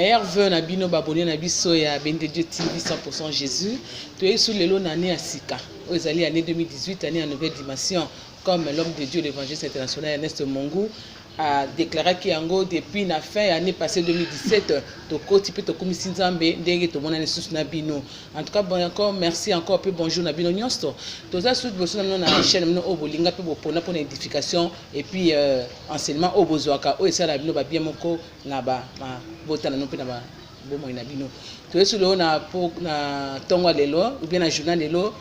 meilleurs vœux na bino babonné na biso ya Béni Dieu TV 100% Jésus. Tu es sous le lot année à Sika. Aux alliés année 2018, année en nouvelle dimension, comme l'homme de Dieu, l'évangéliste international Ernest Mongou a déclaré qu'il y a depuis la fin de l'année passée 2017, toko type toko misinzambe ndenge to mona nesusu na bino. En tout cas, bon encore merci encore peu bonjour na bino nyonso. Toza sous boso na na chaîne no obolinga pe bopona pour édification et puis enseignement obozwaka o esa la bino ba bien moko na ba botana no pe na ba bomo na bino. To sous le na tongo lelo ou bien na journal lelo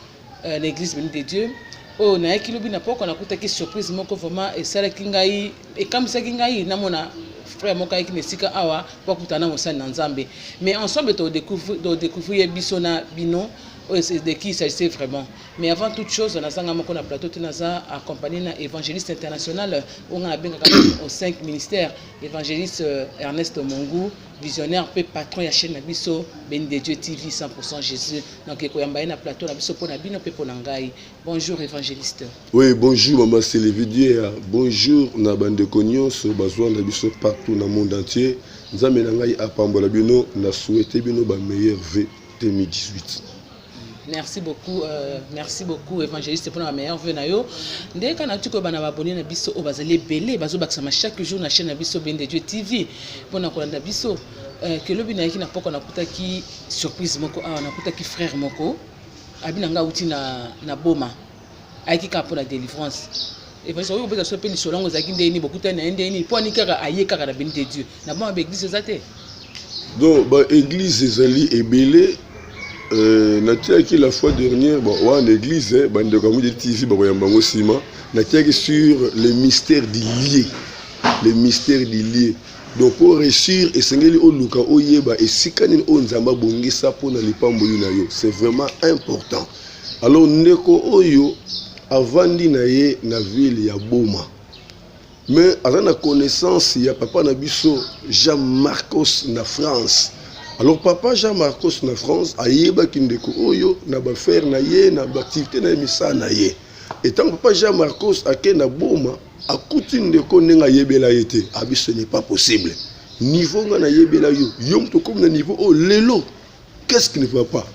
l'église Béni de Dieu. Oh na ekilobi na poko na kutaki surprise moko vraiment et ça kingai et comme ça kingai na mona frère moko ki nesika awa pour kutana mosani na Nzambe mais ensemble to découvrir biso na bino de qui il s'agissait vraiment. Mais avant toute chose, on a un plateau accompagné d'un évangéliste international on a aux 5 ministères, évangéliste Ernest Mongou, visionnaire, patron de la chaîne Nabiso, Béni de Dieu TV 100% Jésus. Donc, il y a un plateau pour Nabino Peponangai. Bonjour, évangéliste. Oui, bonjour, maman Célévidier. Bonjour, Nabande Cognon, sur besoin Nabiso partout dans le monde entier. Nous avons à Pambola Bino, nous souhaitons le meilleur V 2018. Merci beaucoup, évangéliste, pour la meilleure vœu na yo. Dès qu'on a tout que bana abonné na biso au bazali belé, bazo baksama chaque jour na chaîne na biso Béni de Dieu TV. Pour na kolanda biso que le bina qui na poko na kutaki surprise moko na kutaki frère moko abina nga uti na boma. Aiki ka pour la délivrance. Et parce que vous pouvez se payer sur l'angle zaki ndeni beaucoup na ndeni pour ni kaka ayeka na Béni de Dieu. Na bon église zate. Donc ba église ezali ebelé qui la fois dernière en église bande comme de TV bakoyambango sima nakiaki sur les mystères du lié donc pour réussir esengeli oluka oyeba esikani o nzamba bongisa pona lipambo na yo c'est vraiment important. Alors ndeko oyo avandi na ye na ville ya Boma mais à la connaissance il y a papa na biso Jean Marcos na France. Alors papa Jean Marcos na France ayeba kindeko oyo na ba faire na ye na ba activité na misa na ye. Et tant papa Jean Marcos ake na Boma akuti ndeko nenga yebela yete abi ce n'est pas possible. Niveau nga na yebela yo yom to comme na niveau oh lelo qu'est-ce qui ne va pas?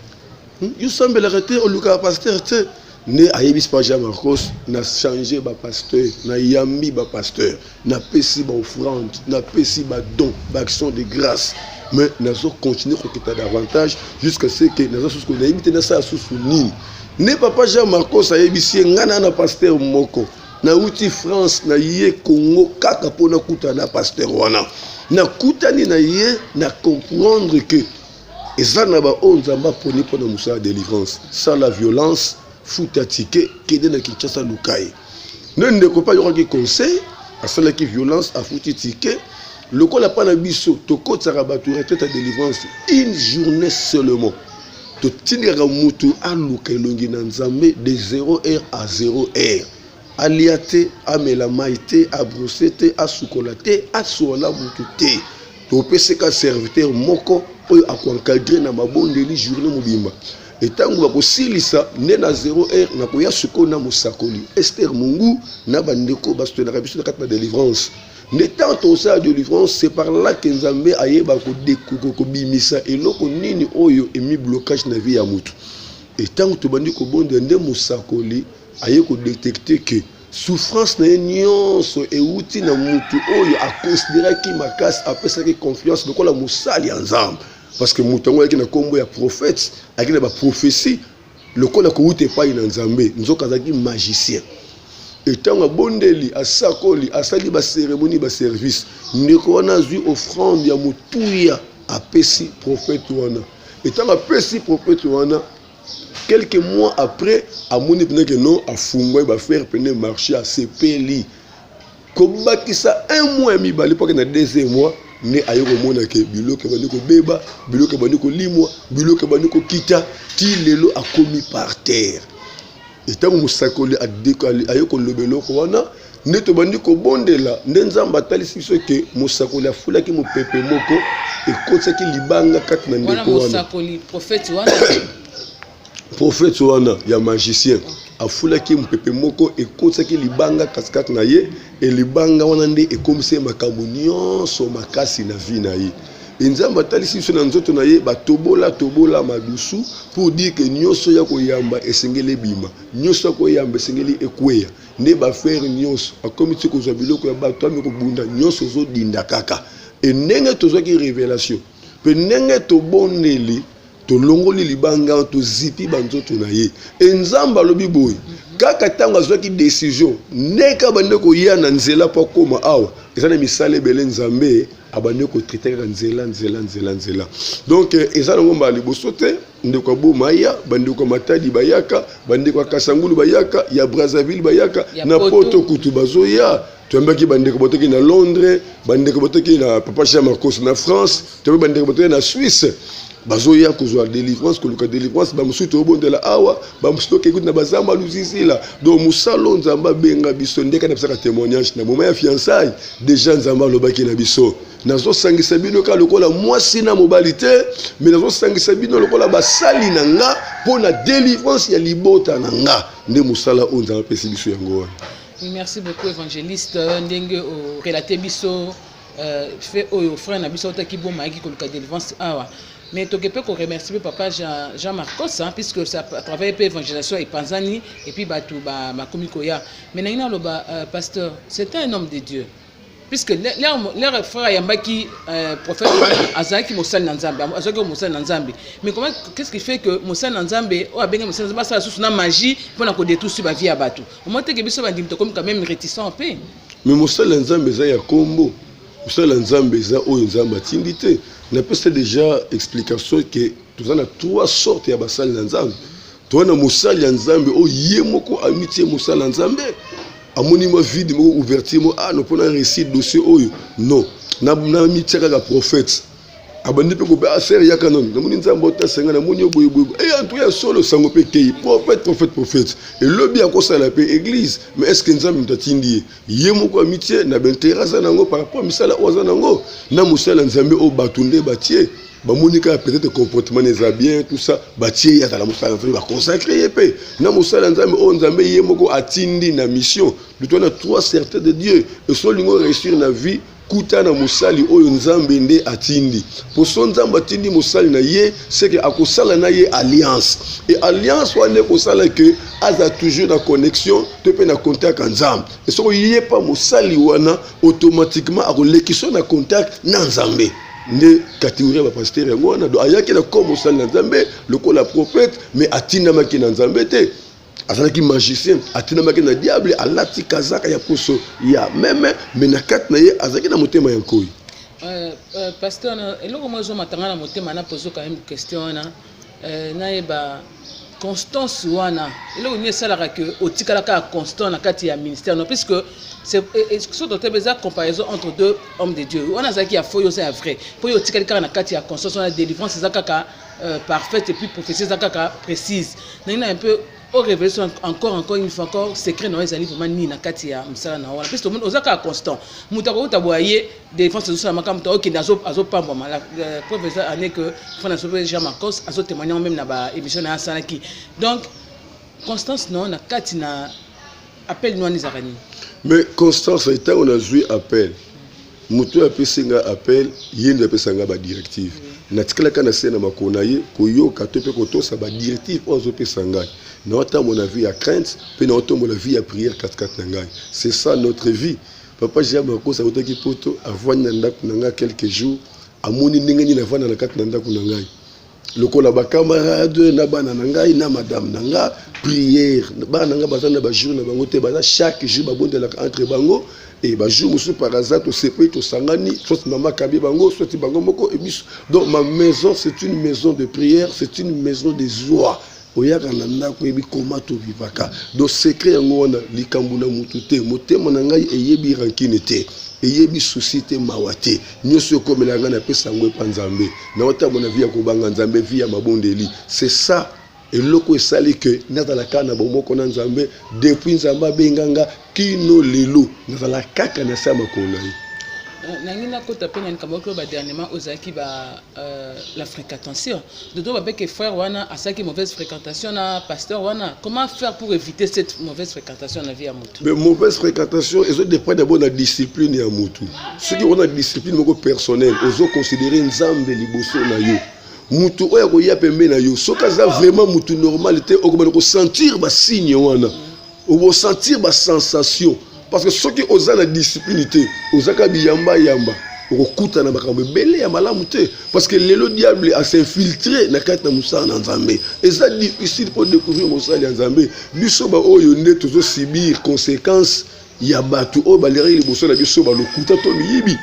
You semble arrêter au Lucas pasteur te ne ayebis pas Jean Marcos na changer ba pasteur na yambi ba pasteur na pesi ba offrande na pesi ba don ba action de grâce. Mais nous allons continuer à quitter davantage jusqu'à ce que nous allons éviter de ça sous nini. Ne papa Jean Marcos a ébissé ngana pasteur moko. Na uti France na yé Congo kaka pona kuta na pasteur wana. Na kutani na yé na comprendre que eza na ba onzamba poni pona musa délivrance. Sans la violence, futa ticket kede na Kinshasa lukai. Ne ko pas yora ki conseil à celle qui violence a futi ticket. Le col a pas na biso to kota rabatura tête à délivrance une journée seulement. To tinga mutu aluka longi na nzambe de 0h à 0h. Aliate amela maite a brossete a sukolaté a sola mutu te. To peseka serviteur moko oyo akoencadrer na mabondeli journée mobimba. Et tant que vous silisa né na 0h na koya suko na musakoli Esther Mungu na bandeko basto na rabiso na délivrance. N'étant au sein de délivrance, c'est par là que Nzambe ayeba ko découvrir ko bimisa eloko nini oyo emi blocage na vie ya mutu. Et tant que bandi ko bonde nde musakoli aye ko détecter que souffrance na nyonso e uti na mutu oyo a considérer ki makasi apesa ki confiance lokola musali ya Nzambe parce que mutu ngo yaki na kombo ya prophète akina ba prophétie lokola ko uti pa ina Nzambe nzoka zaki magicien. Et tant que bondeli a sakoli a sali ba cérémonie ba service ndeko wana zui offrande ya mutuya a pesi prophète wana. Et tant que pesi prophète wana quelques mois après a moni que non a fungwa ba faire pene marché à sepeli kobaki ça un mois et mi bali pas que na deuxième mois ne ayoko mona ke biloke bandiko beba biloke bandiko limwa biloke bandiko kita ti lelo a commis par terre. Et tant que musakoli a décalé ayoko lobelo ko wana neto bandiko bondela ndenzamba talisi biso ke musakoli a fula ki mo pepe moko e kotsa ki libanga kat na ndeko wana musakoli prophète wana ya magicien a fula ki mo pepe moko e kotsa ki libanga kaskat na ye e libanga wana nde e komse makambo nyonso makasi na vie na ye. nzambe atalisi biso na nzoto na ye tobola madusu pour dire que nyonso ya koyamba esengeli bima nyonso ya koyamba esengeli ekweya nde bafere nyonso akomi ti kozwa biloko ya bato ami kobunda nyonso ozodinda kaka e ndenge tozwaki révélation mpe ndenge tobondeli tolongoli libanga tozipi banzoto na ye e nzambe alobi boye kaka ntango azwaki décision ndeka bande koya na nzela mpo akóma awa eza na misala ebele nzambe abande kotraite kaka nzela donc eza nango mbala liboso te ndeko aboma ya bandeko matadi bayaka bandeko ya kasangulu bayaka ya Brazzaville bayaka na poto kutu bazoya toyambaki bandeko botoki na Londres bandeko botoki na papa Jean Marcos na France toyambaki bandeko botoki na Suisse bazoya kozwa délivrance koluka délivrance bamosusu tobondela awa bamosusu tokekuti na bazamba lusisila donc mosalo nzambe abenga biso ndeka na bisaka témoignage na moment ya fiançailles déjà nzambe alobaki na biso nazosangisa bino ka lokola mwasi na mobali te mais nazosangisa bino lokola basali na nga mpo na délivrance ya libota na nga nde mosala oyo nzambe apesi biso yango wana. Merci beaucoup évangéliste ndenge o relater biso fait oyo frère na biso otaki boma yaki koluka délivrance awa. Mais tu peux remercier papa Jean Marcos, hein, puisque ça travaille pour l'évangélisation et Panzani, et puis ma komikoya. Mais pasteur, c'était un homme de Dieu. Puisque leur frère Yambaki, prophète Azaki Moussal Nanzambe, Azaki Moussal Nanzambe. Mais qu'est-ce qui fait que Moussal Nanzambe, ou Abenga Moussal Nanzambe, ça a sous une magie pour qu'on détruise sur la vie à Batou. Au moins, tu es quand même réticent en paix. Mais Moussal Nanzambe, c'est un combo. Moussal Nanzambe, c'est un Nzambe Tindité. On a déjà explication que tu as trois sortes de basal Nzambe. Tu as Moussal Nzambe, oh yemoko amitié Moussal Nzambe. Amonima vide mo ouverture mo ah no pona récit dossier oyo non na amitié ka prophète abandi pe ko ba affaire ya kanon na moni Nzambe otasenga na moni boye et en tout cas solo sango pe kei prophète et lobi akosala pe église mais est-ce que Nzambe mtatindi yemoko amitié na benteraza nango par rapport misala oza nango na Moussal Nzambe o batunde batie bamonika peut-être comportement n'est bien tout ça batie ya la Moussala Nzambe ba consacrer épée na Moussala Nzambe o Nzambe yemoko atindi na mission de toi na trois certés de Dieu et solingo réussir na vie kuta na musali oyo Nzambe nde atindi pour son Nzambe atindi musali na ye c'est que akosala na ye alliance et alliance wana kosala que aza toujours na connexion to pe na contact Nzambe et so yé pas musali wana automatiquement akolekisa na contact na Nzambe nde catégorie ba pasteur yango wana do ayaki na comme musali na Nzambe lokola prophète mais atinda maki na Nzambe te azalaki magicien atinamaki na diable alati kazaka ya poso ya meme menakat na ye azalaki na motema ya nkoi. Pasteur eloko mozo matanga na motema na poso quand même question na yeba constance wana eloko ni esalaka ke otikalaka constant na kati ya ministère non puisque c'est surtout beza comparaison entre deux hommes de Dieu wana zaki ya foyo c'est vrai pour otikalaka na kati ya constance na délivrance ezaka parfaite et puis prophétie ezaka précise na un peu au révélation encore une fois encore secret non ezali vraiment ni na kati ya msala na wana parce que monde ozaka constant mutako utaboye défense de ça makam to OK azo pamba la professeur année que frère Jean Marcos azo témoigner même na ba émission na salaki donc constance non na kati na appel no nizarani mais constance état on a joué appel mutu apesinga appel yende apesanga ba directive na tikala kana sena makona ye koyoka to pe kotosa ba directive ozo pesanga na ota mon avis à crainte pe na ota mon avis à prière 4 na ngai c'est ça notre vie papa Jean Marcos autaki poto avanya ndako na nga quelques jours amoni ndenge na vana na kati na ndako na ngai lokola ba camarade na bana na ngai na madame na nga prière bana nga bazana ba jour na bango te baza chaque jour ba bondela entre bango et ba jour musu par hasard to sepe to sangani soit maman kabi bango soit bango moko et bis donc ma maison c'est une maison de prière c'est une maison de joie oyaka na ndako ebi koma to vivaka donc secret yango wana likambo na mutu te motema na ngai eyebi rankine te eyebi souci te mawate nyonso ekomela nga na pesa yango epa Nzambe na otambo na vie ya kobanga Nzambe vie ya mabondeli c'est ça eloko esali ke nazalaka na bomoko na Nzambe depuis Nzambe abenganga kino lelo nazala kaka na sa makolo na ye. nangina kota pena nikamoko ba dernièrement ozaki ba la fréquentation de toi avec frère wana asaki mauvaise fréquentation na pasteur wana, comment faire pour éviter cette mauvaise fréquentation dans la vie à mutu? Mais mauvaise fréquentation et ça dépend d'abord de la discipline ya mutu. Ceux qui ont la discipline moko personnelle ozo considérer nzambe liboso na yo mutu oya ko ya pembe na yo soka za vraiment mutu normalité ko sentir ba signe wana ou sentir ba sensation. Parce que ceux qui osent la discipline, osent yamba yamba, okuta na makambo belé ya malamu te. Parce que le diable a s'infiltré na kati na musa na nzambe. Et ça difficile pour découvrir musa na nzambe. Biso ba oyo nde tozo subir conséquences ya batu o baleri liboso na biso ba lokuta to miyibi.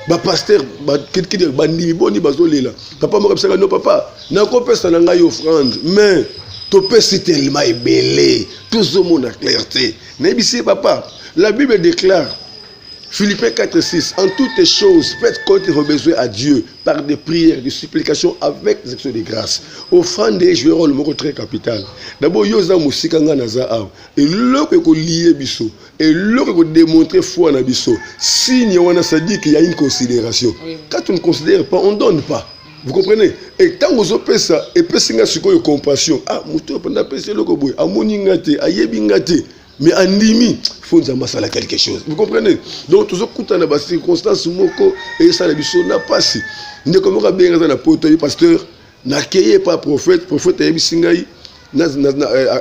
Ba pasteur ba kiti ba ndimi boni bazolela. Papa mo kabisa no papa, na ko pesa na ngai offrande, mais to pesa tellement ebelé, tout monde a clarté. Na bisi papa. La Bible déclare, Philippiens 4:6, en toutes choses, faites connaître vos besoins à Dieu par des prières, des supplications avec des actions de grâce. Offrande jouera le mot très capital. D'abord, yoza musikanga naza aw. Et l'autre que lié biso, et l'autre que démontrer foi na biso. Signe wana ça dit qu'il y a une considération. Quand on ne considère pas, on ne donne pas. Vous comprenez? Et quand vous opérez ça, et puis c'est une compassion. Ah, moutou pendant pèse le koboy, amoningate, ayebingate. Mais en dimi, il faut nous amasser quelque chose. Vous comprenez? Donc, tout ce qui est dans les circonstances, et ça, n'a pas si. Nous avons bien raison, le pasteur n'a pas prophète, prophète a singaï,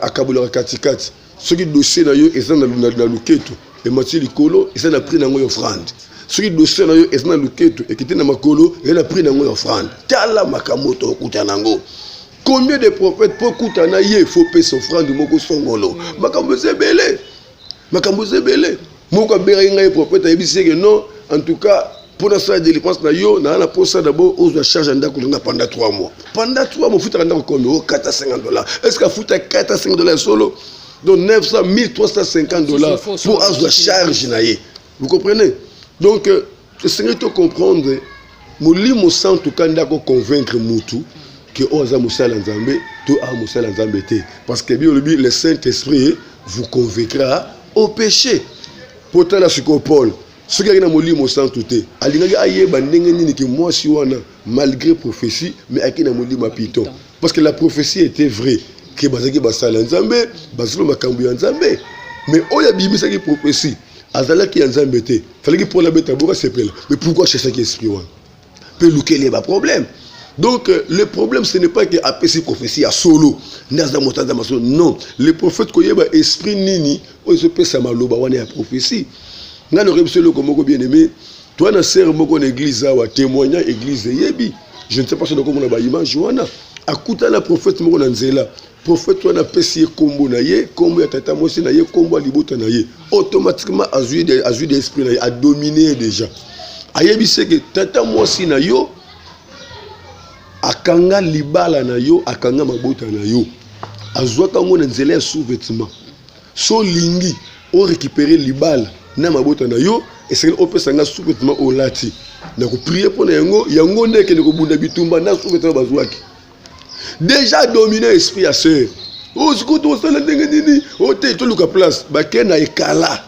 à Kaboula Katikat. Ce qui est dossier dans eux, ils sont dans le keto. Et Mathieu Likolo, ils sont pris dans l'offrande. Ce qui est dossier dans eux, ils sont dans le keto. Et qui était dans Makolo, ils ont pris dans l'offrande. Tala Makamoto, Kutanango. Combien de prophètes pour Koutana il faut payer son offrande de Moko Songolo? Makamboze belé. Makamboze belé. Moko Beringa est prophète a dit que non, en tout cas, pour la salle de dépense na yo, na pour ça d'abord, on doit charger un pendant 3 mois. Pendant 3 mois, il faut rendre combien? $450. Est-ce qu'il faut $450 solo? Donc 900, $1,350 pour avoir charge na ye. Vous comprenez? Donc, le Seigneur te comprendre, mon lit mon sang tout cas d'accord convaincre Moutou. Que oza musala nzambe to a musala nzambe te parce que bien le Saint-Esprit vous convaincra au péché. Pourtant la Paul ce qui est dans mon lit mon sang tout est alingaki ayeba ndenge nini que moi si wana malgré prophétie mais aki na mon lit ma piton parce que la prophétie était vraie que bazaki basala nzambe bazilo makambu ya nzambe mais oya bimisa ki prophétie azalaki ya nzambe te fallait que pour la bête boka sepela mais pourquoi chercher qui esprit wana peut lequel est le problème. Donc, le problème, ce n'est pas que APC prophétie à solo. Non. Les prophètes, qui ont esprit nini, ils ont fait maloba, on est à prophétie. Nous avons reçu le comme bien aimé. Toi, na sœur, mon église, témoignant église yebi. Je ne sais pas si on a une image. Akuta na prophète, mon anzela. Prophète, on a pessé combo na ye, combo ya tata mosi na ye, combo ya libota na ye. Automatiquement, azui d'esprit na ye, a dominé déjà. Ayebi c'est que tata mosi na yo, akanga libala na yo akanga mabota na yo azwaka ngona nzela ya sous-vêtement so lingi o récupérer libala na mabota na yo et opesa nga sous-vêtement olati na ko prier pour yango ndeke ne ko bunda bitumba na sous-vêtement bazwaki déjà dominé esprit ya sœur o sikoto sala ndenge nini o te to luka place ba kena ekala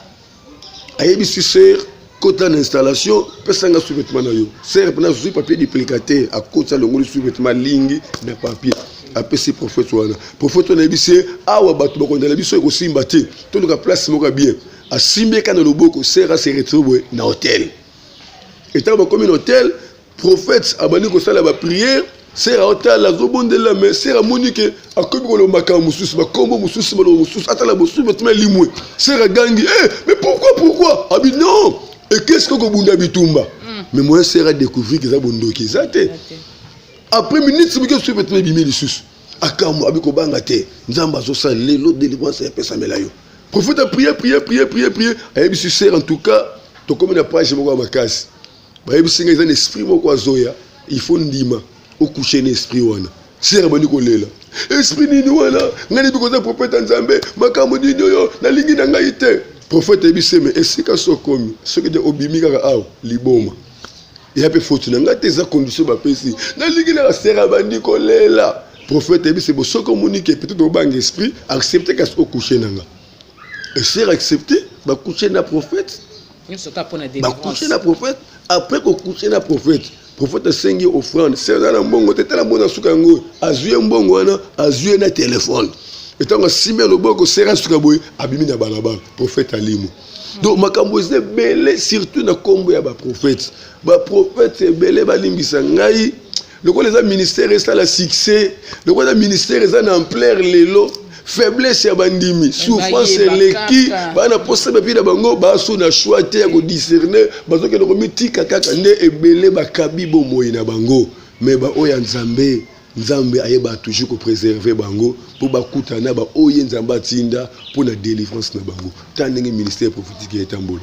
ayebi si sœur côté d'installation, personne sous-vêtement na yo. C'est pendant sous papier duplicaté à côté le ngoli sous-vêtement lingi de papier. Après ces prophètes wana. Prophète na bise awa batu bako na biso ko simba te. To luka place moko bien. A simbe kana loboko sera se retrouver na hôtel. Et tant comme un hôtel, prophète abani ko sala ba prière, sera hôtel la zobondela mais sera monique a kobi ko lo makamu mususu ba kombo mususu ba lo mususu atala bo sous-vêtement limwe. Sera gangi mais pourquoi? Abi non. Et qu'est-ce que vous avez dit? Mais moi, je vais découvrir que vous avez dit. Après minute, c'est que vous avez dit les sous. Akamu, abiko bangate. Nzamba zosa lelo délivrance et pesa melayo. Prophète a prié. Ayebi si sert en tout cas, to comme na page moko makasi. Ba yebi singa izana esprit moko azoya, il faut ndima au coucher l'esprit wana. Sert bani ko lela. Esprit nini wana, ngani biko za prophète nzambe, makambo nini yo, na lingi na ngai te. Prophète ebise mais est-ce que ça comme ce que de obimi kaka aw liboma et après faut tu n'as tes conditions ba pesi na lingi na sera bandi kolela prophète ebise bo soko monique peut-être au bang esprit accepter qu'à se coucher nanga et c'est accepter ba coucher na prophète Coucher na prophète après que coucher na prophète prophète sengi offrande c'est na mbongo tetela mbona suka ngo azuye mbongo wana azuye na téléphone etango simé loboko sera suka boy abimi na balabala prophète alimo donc makambo ze belé surtout na kombo ya ba prophète belé balimbisa ngai le les ministères ça la succès le ministère ça na ampleur lelo faiblesse ya bandimi souffrance leki bana posa ba pida bango baso na choix te ya ko discerner bazoke no mitika kaka nde ebele bakabi bo moyina bango mais ba oya nzambe ayeba toujours ko préserver bango pour bakutana ba oye nzamba tinda pour la délivrance na bango tandenge ministère prophétique ya tambolo.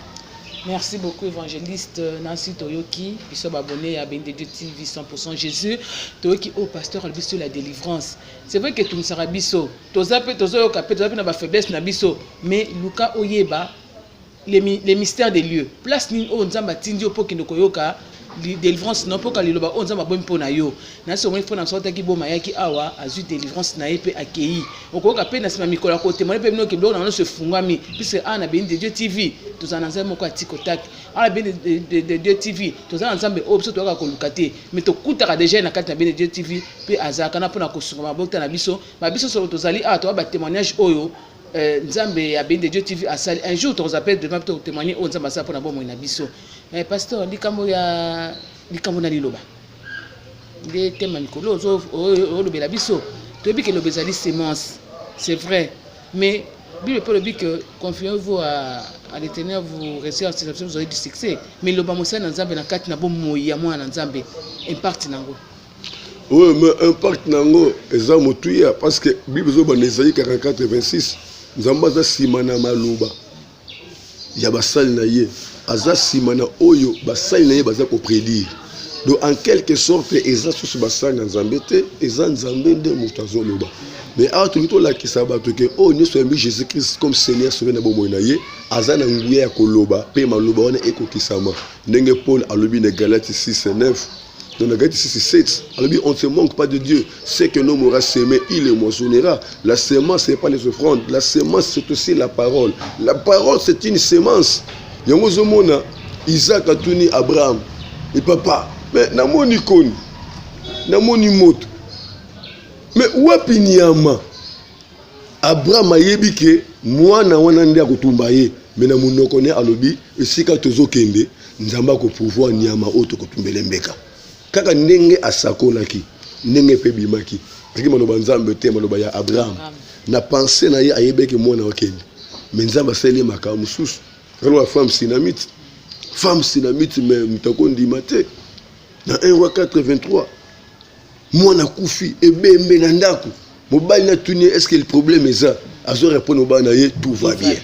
Merci beaucoup, évangéliste Nancy Toyoki, qui sont abonnés à BND TV 100% Jésus. Toyoki, au pasteur, al biso la délivrance. C'est vrai que tout sera biso. Tozape, na ba faiblesse na biso. Mais Luka Oyeba, les mystères des lieux. Place ni o nzamba tindio po kinoko yoka. Délivrance non pas quand liloba on zamba bon pona yo na so mo fona sorte ki boma yaki awa azu délivrance na epe akei okoka pe na sima mikola ko témoigner pe mnoki blo na se fungami puisque ana ben de Dieu TV tous en nzambe ko atikotak ana ben de Dieu TV tous en nzambe opso to ka ko lukate mais to kutaka déjà na kati na ben de Dieu TV pe azaka na pona ko sungama bokta na biso ba biso so to zali a to ba témoignage oyo nzambe ya ben de Dieu TV asali un jour to vous appelle de to témoigner on nzamba sa pona bomo na biso. Pasteur, likambo na liloba. Des thèmes mikolo o lobela biso. To bi que le bezali semence. C'est vrai, mais Bible peut le dire que confiez-vous à l'Éternel, vous restez en situation, vous aurez du succès. Mais le bamosa na nzambe na kati na bomo ya mwa na nzambe impact nango. Oui, mais impact nango eza motuya parce que Bible zo ba Esaïe 44:26 nzamba za simana maloba. Ya basali na ye. Aza simana oyo basali na ye baza ko prédire. Donc en quelque sorte eza sous basali na nzambe te eza nzambe nde mutazo loba. Mais a tout to la ki sabato ke o ne so mbi Jésus Christ comme Seigneur sauvé na bomo na ye aza na nguya ya koloba pe maloba wana ekokisama. Ndenge Paul alobi na Galates 6:9 dans la Galates 6:7 alobi on ne se manque pas de Dieu, ce que l'homme aura semé il le moissonnera. La semence c'est pas les offrandes, la semence c'est aussi la parole. La parole c'est une semence. Yango zomona Isaac atuni Abraham et papa mais namoni koni namoni moto mais wapi nyama Abraham ayebi ke mwana wana ndia kotumba ye mais na munoko ne alobi esika tozokende nzamba ko pouvoir nyama oto kotumbele mbeka kaka ndenge asakolaki ndenge pe bimaki riki maloba nzambe te maloba ya Abraham na pensée na ye ayebeki mwana wakende mais nzamba sele makamu susu. Alors la femme synamite mais mutakondi mate na 1 roi 4:23 mwana kufi ebembe na ndako mobali na tuni est-ce que le problème est ça azo répondre au na ye tout va bien.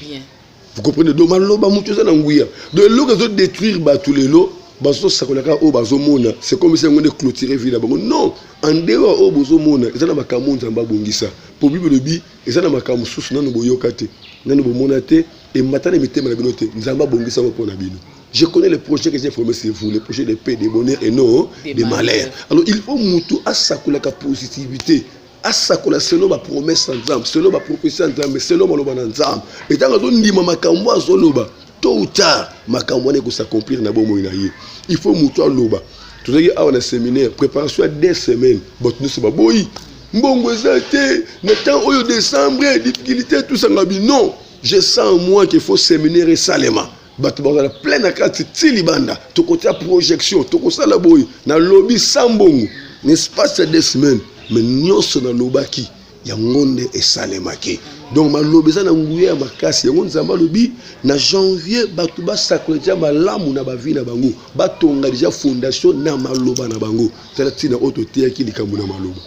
Vous comprenez donc maloba mutu za na nguya donc l'eau zo détruire ba tous les lots bazo sakolaka o bazo mona c'est comme si on est clôturer ville bango non en dehors o bazo mona ezana makamu nzamba bongisa pour bible le bi ezana makamu susu nanu boyokate nanu bomona te et matane mitema na binote nzamba bongisa ko na bino. Je connais les projets que j'ai formés sur vous, les projets de paix, de bonheur et non de malheur. Alors il faut mutu asakula ka positivité, asakula selon ma promesse ensemble, selon ma prophétie ensemble, selon ma loba ensemble. Et tant que ndima makambo azoloba, tôt ou tard makambo ne ko s'accomplir na bomo ina ye. Il faut mutu loba. Tout ça a un séminaire, préparation à 2 semaines, but nous sommes boyi. Mbongo ezate, na temps oyo décembre, difficulté tout ça ngabi non. Je sens en moi qu'il faut séminaire et salema. Bato bazala plein na kati tilibanda to côté projection to ko sala boy na lobby sambongo l'espace de 2 semaines mais nyonso na lobaki ya ngonde et salemaki donc ma lobby za na nguya makasi ya ngonde zamba lobby na janvier bato ba sakoletia malamu na ba vie na bango batonga déjà fondation na maloba na bango tala tina auto tiaki likambo na maloba.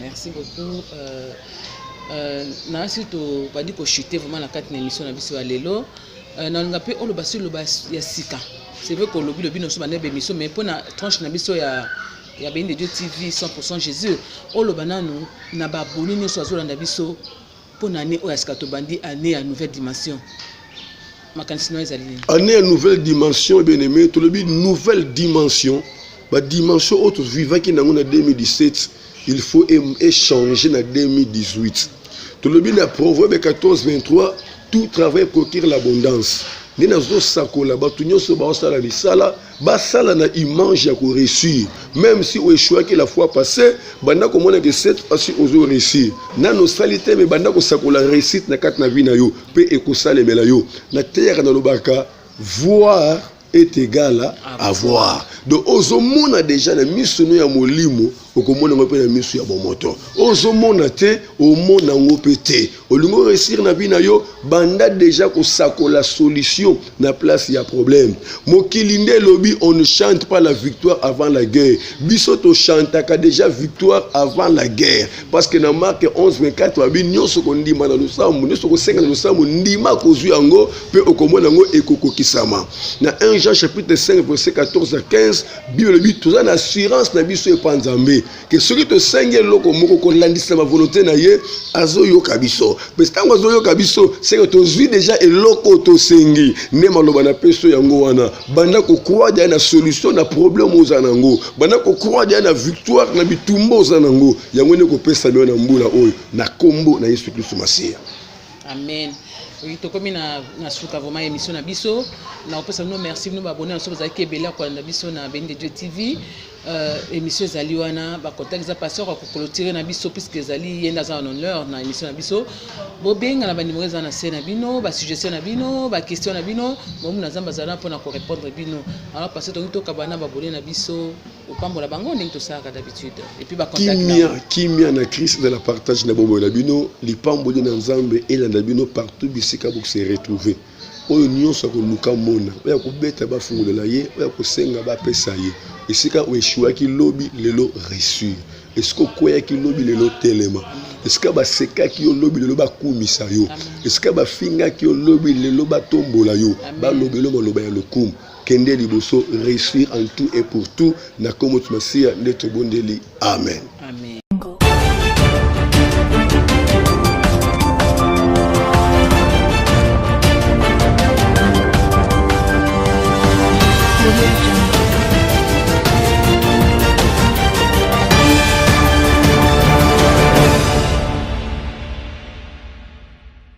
Merci beaucoup. Na surtout pas dit que chuter vraiment la carte émission na biso alelo na ngape olo basi lo bas ya sika c'est vrai que lobi no so bana be émission mais pour na tranche na biso ya BND TV 100% Jésus olo bananu na ba bonini so azola na biso pour na année o ya sika to bandi année à nouvelle dimension makanisino ezali année à nouvelle dimension bien aimé to lobi nouvelle dimension ba dimension autre vivant qui na 2017 il faut échanger na 2018. Tout le bien à Proverbe 14:23, tout travail procure l'abondance. nde nazosakola bato nyonso baosala misala basala na image ya koréussir. Même si oéchouaki la fois passée banda komona que cette fois-ci ozo réussir nano osali te me banda kosakola réussite na kati na vie na yo mpe ekosalemela yo na teyaka na lobaka voir est égal à avoir. Donc ozomona déjà na miso no ya molimo okomona ngope na miso ya bomoto ozomona te omona ngope te olingo réussir na bina yo banda déjà kosakola solution na place ya problème. Mokili nde lobi on ne chante pas la victoire avant la guerre. Biso to chantaka déjà victoire avant la guerre parce que na Marc 11:24 babi nyonso ko ndima na lusambu nyonso ko senga na lusambu ndima kozwi yango pe okomona ngo ekokokisama. Na 1 Jean chapitre 5 verset 14 à 15 Bible dit tout ça na assurance na biso e panzambe que celui te senge loko moko ko landisa ma volonté na ye azo yo kabiso mais tango azo yo kabiso c'est que to zui déjà e loko to sengi ne maloba na peso yango wana banda ko croire dia na solution na problème ozanango banda ko croire dia na victoire na bitumbo ozanango yango ne ko pesa na mbula oyo na kombo na Yesu Kristo Masia. Amen. Oui, tokomi na suka vraiment émission na biso na opesa no merci nous abonner ensemble za kebela kwa na biso na Béni de Dieu TV émission zali wana ba contact za pasteur ko clôturer na biso puisque zali yenda za honneur na émission na biso bo benga na ba numéro za na scène na bino ba suggestion na bino ba question na bino momu na zamba zala pour na ko répondre bino alors parce que to kabana ba abonner na biso opambola bango ndenge to saka d'habitude et puis ba contact na kimia na Christ de la partage na bombo na bino lipambola na nzambe et na bino partout bisika pour se retrouver oyo nyonso ko luka mona oya ko beta ba fungolela ye oya ko senga ba pesa ye esika oeshuaki lobi lelo reçu esiko koyaki lobi lelo telema esika basekaki yo lobi lelo bakumisa yo esika bafingaki yo lobi lelo batombola yo balobi lo maloba ya lokumu kende liboso réussir en tout et pour tout na komo tumasia nde tobondeli amen.